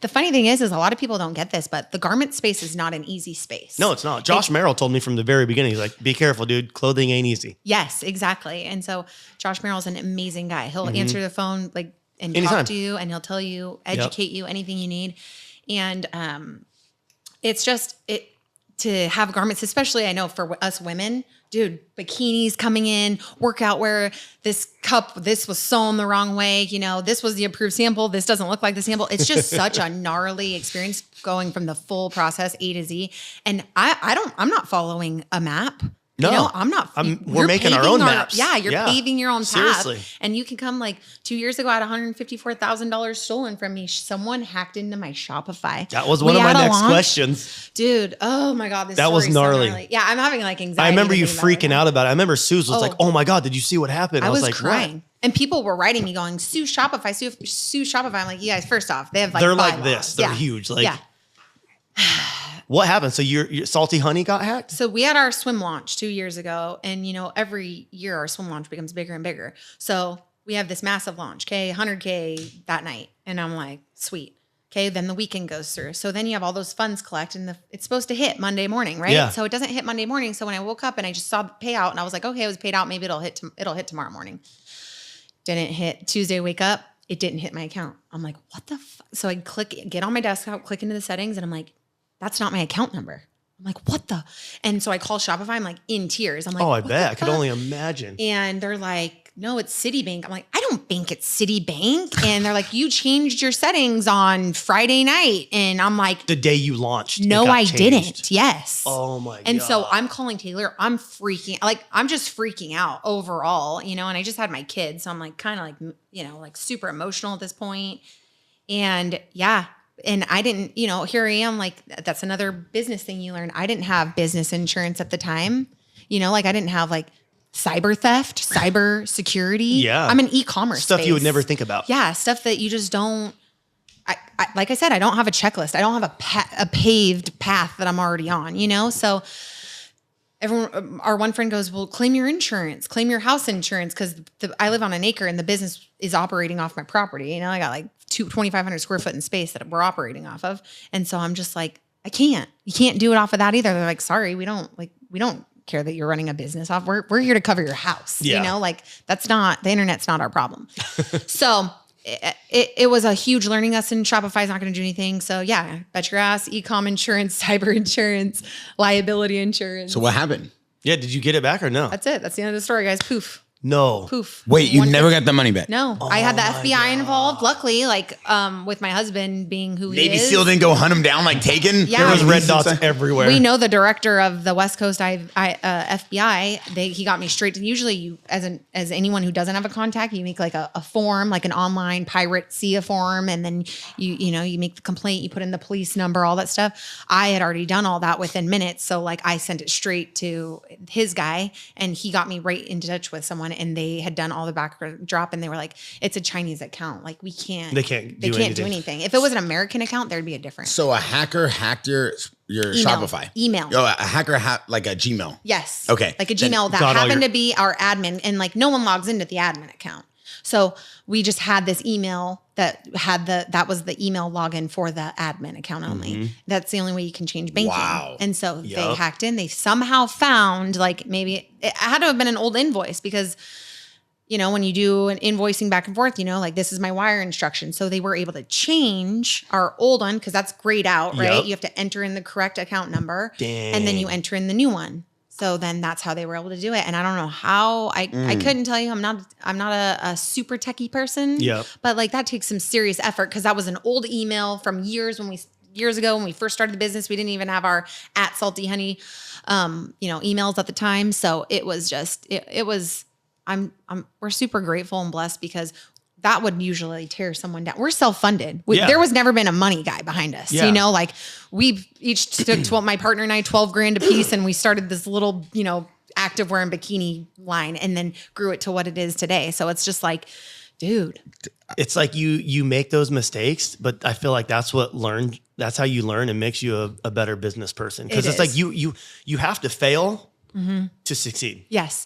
the funny thing is a lot of people don't get this, but the garment space is not an easy space. No, it's not. Josh Merrill told me from the very beginning, he's like, be careful, dude. Clothing ain't easy. Yes, exactly. And so Josh Merrill's an amazing guy. He'll answer the phone and Anytime. talk to you, and he'll tell you, educate you, anything you need. And it's just to have garments, especially I know for us women, dude, bikinis coming in, workout wear, this was sewn the wrong way. You know, this was the approved sample. This doesn't look like the sample. It's just such a gnarly experience going from the full process A to Z. And I'm not following a map. No, you know, I'm not. We're making our own maps. Yeah, you're paving your own path. Seriously. And you can come 2 years ago, I had $154,000 stolen from me. Someone hacked into my Shopify. That was one of my next questions. Dude, oh my God. That was gnarly. So gnarly. Yeah, I'm having anxiety. I remember you freaking out about it. I remember Suze was like, oh my God, did you see what happened? I was like, crying. what? And people were writing me going, sue Shopify, sue Shopify. I'm like, you guys, first off, they have They're bylaws. like this. They're huge. Yeah. What happened? So your Salty Honey got hacked? So we had our swim launch 2 years ago, and every year our swim launch becomes bigger and bigger. So we have this massive launch, okay, 100K that night. And I'm like, sweet. Okay, then the weekend goes through. So then you have all those funds collect, and it's supposed to hit Monday morning, right? Yeah. So it doesn't hit Monday morning. So when I woke up and I just saw the payout, and I was like, okay, it was paid out. Maybe it'll hit tomorrow morning. Didn't hit. Tuesday, wake up, it didn't hit my account. I'm like, what the fuck? So I get on my desktop, click into the settings, and I'm like, that's not my account number. I'm like, what the? And so I call Shopify. I'm like in tears. I'm like, oh, I bet. I could only imagine. And they're like, no, it's Citibank. I'm like, I don't bank at Citibank. And they're like, you changed your settings on Friday night. And I'm like, the day you launched. No, I didn't. Yes. Oh my God. And so I'm calling Taylor. I'm just freaking out overall, and I just had my kids. So I'm like, kind of like super emotional at this point. And yeah. And I didn't, here I am, like, that's another business thing you learn. I didn't have business insurance at the time. I didn't have cyber theft, cyber security. Yeah. I'm an e-commerce stuff space. You would never think about. Yeah. Stuff that you just don't, like I said, I don't have a checklist. I don't have a paved path that I'm already on, so everyone, our one friend goes, well, claim your insurance, claim your house insurance. Cause I live on an acre and the business is operating off my property. I got 2,500 square foot in space that we're operating off of. And so I'm just like, you can't do it off of that either. They're like, sorry, we don't care that you're running a business off. We're here to cover your house. That's not, the internet's not our problem. So it was a huge learning lesson. Shopify's not going to do anything. So yeah, bet your ass, e-com insurance, cyber insurance, liability insurance. So what happened? Yeah. Did you get it back or no? That's it. That's the end of the story, guys. Poof. No. Poof. Wait, you never got the money back? No. I had the FBI involved. Luckily, with my husband being who he is. Navy SEAL didn't go hunt him down like Taken? Yeah. There was red dots everywhere. We know the director of the West Coast FBI. He got me straight to, usually you, as anyone who doesn't have a contact, you make a form, an online pirate SIA form. And then you make the complaint, you put in the police number, all that stuff. I had already done all that within minutes. So I sent it straight to his guy, and he got me right into touch with someone. And they had done all the background drop, and they were like, it's a Chinese account. They can't do anything. If it was an American account, there'd be a difference. So a hacker hacked your Shopify email. Oh, a hacker hacked a Gmail. Yes. Okay. Like a Gmail that happened to be our admin, and no one logs into the admin account. So we just had this email that was the email login for the admin account only. Mm-hmm. That's the only way you can change banking. Wow. And so they hacked in. They somehow found maybe it had to have been an old invoice, because when you do an invoicing back and forth, this is my wire instruction. So they were able to change our old one, because that's grayed out, right? You have to enter in the correct account number. Dang. And then you enter in the new one. So then that's how they were able to do it. And I don't know how. I couldn't tell you. I'm not a super techie person. Yep. But that takes some serious effort, because that was an old email from years ago when we first started the business. We didn't even have our @saltyhoney emails at the time. So it was just it was. We're super grateful and blessed, because that would usually tear someone down. We're self-funded. There was never been a money guy behind us. Yeah. We each took my partner and I, $12,000 a piece, and we started this little, active wear and bikini line, and then grew it to what it is today. So it's just dude. It's you make those mistakes, but I feel like that's how you learn and makes you a better business person. Because it's you have to fail to succeed. Yes.